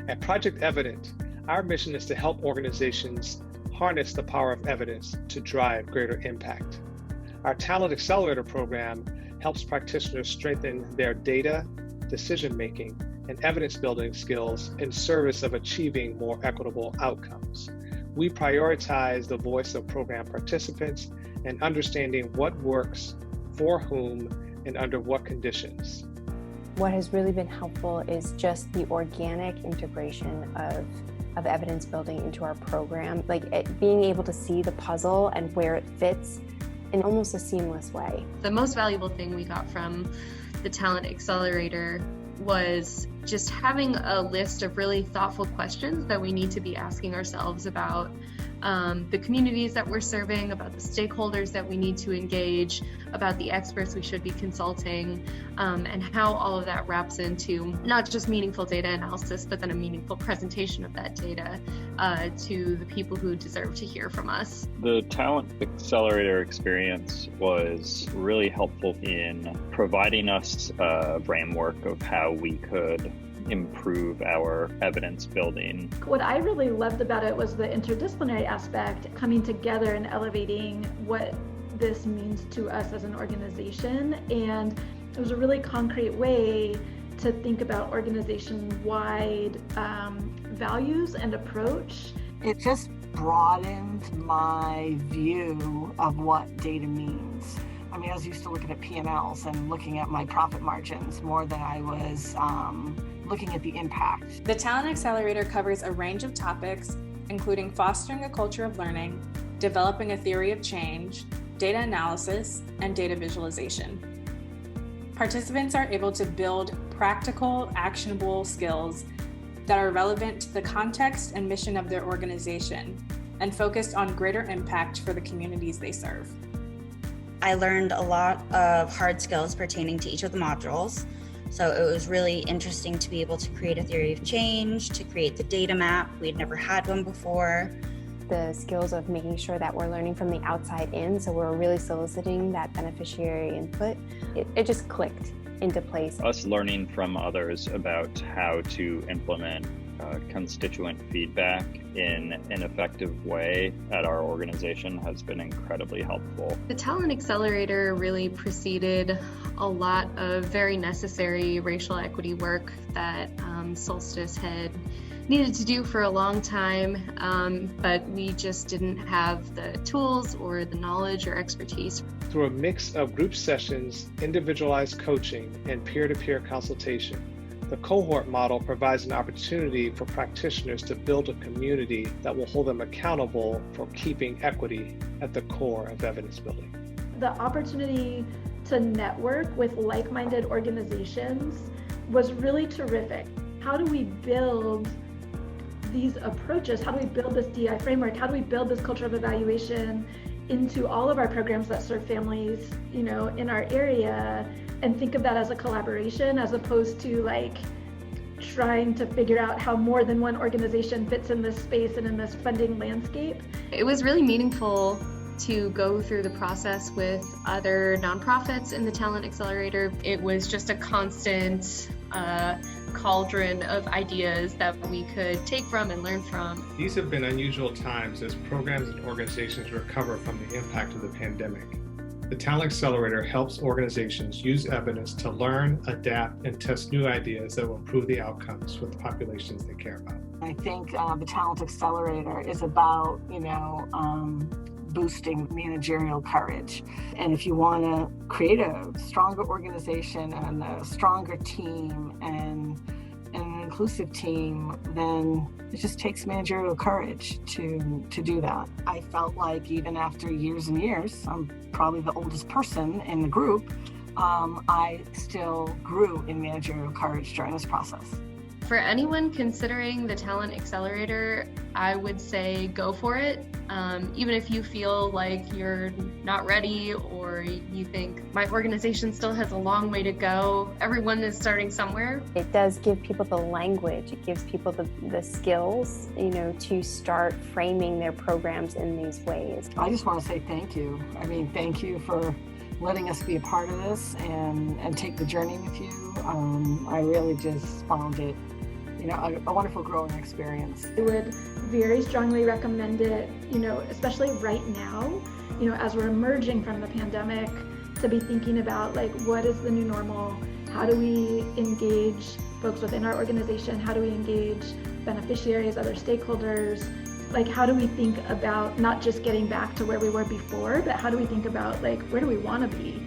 At Project Evident, our mission is to help organizations harness the power of evidence to drive greater impact. Our Talent Accelerator program helps practitioners strengthen their data, decision-making, and evidence-building skills in service of achieving more equitable outcomes. We prioritize the voice of program participants and understanding what works, for whom, and under what conditions. What has really been helpful is just the organic integration of evidence building into our program, being able to see the puzzle and where it fits in almost a seamless way. The most valuable thing we got from the Talent Accelerator was just having a list of really thoughtful questions that we need to be asking ourselves about the communities that we're serving, about the stakeholders that we need to engage, about the experts we should be consulting, and how all of that wraps into not just meaningful data analysis, but then a meaningful presentation of that data to the people who deserve to hear from us. The Talent Accelerator experience was really helpful in providing us a framework of how we could improve our evidence building. What I really loved about it was the interdisciplinary aspect, coming together and elevating what this means to us as an organization. And it was a really concrete way to think about organization-wide values and approach. It just broadened my view of what data means. I mean, I was used to looking at P&Ls and looking at my profit margins more than I was looking at the impact. The Talent Accelerator covers a range of topics, including fostering a culture of learning, developing a theory of change, data analysis, and data visualization. Participants are able to build practical, actionable skills that are relevant to the context and mission of their organization and focused on greater impact for the communities they serve. I learned a lot of hard skills pertaining to each of the modules. So it was really interesting to be able to create a theory of change, to create the data map. We had never had one before. The skills of making sure that we're learning from the outside in, so we're really soliciting that beneficiary input. It just clicked into place. Us learning from others about how to implement constituent feedback in an effective way at our organization has been incredibly helpful. The Talent Accelerator really preceded a lot of very necessary racial equity work that SOLSTICE had needed to do for a long time, but we just didn't have the tools or the knowledge or expertise. Through a mix of group sessions, individualized coaching, and peer-to-peer consultation, the cohort model provides an opportunity for practitioners to build a community that will hold them accountable for keeping equity at the core of evidence building. The opportunity to network with like-minded organizations was really terrific. How do we build these approaches? How do we build this DI framework? How do we build this culture of evaluation into all of our programs that serve families, in our area, and think of that as a collaboration as opposed to trying to figure out how more than one organization fits in this space and in this funding landscape. It was really meaningful to go through the process with other nonprofits in the Talent Accelerator. It was just a constant cauldron of ideas that we could take from and learn from. These have been unusual times as programs and organizations recover from the impact of the pandemic. The Talent Accelerator helps organizations use evidence to learn, adapt, and test new ideas that will improve the outcomes with the populations they care about. I think the Talent Accelerator is about, boosting managerial courage. And if you want to create a stronger organization and a stronger team and an inclusive team, then it just takes managerial courage to do that. I felt like even after years and years, I'm probably the oldest person in the group, I still grew in managerial courage during this process. For anyone considering the Talent Accelerator, I would say go for it. Even if you feel like you're not ready or you think my organization still has a long way to go, everyone is starting somewhere. It does give people the language, it gives people the skills, to start framing their programs in these ways. I just want to say thank you. Thank you for letting us be a part of this and take the journey with you. I really just found it a wonderful growing experience. I would very strongly recommend it, especially right now, as we're emerging from the pandemic, to be thinking about like, what is the new normal? How do we engage folks within our organization? How do we engage beneficiaries, other stakeholders? Like, how do we think about not just getting back to where we were before, but how do we think about like, where do we want to be?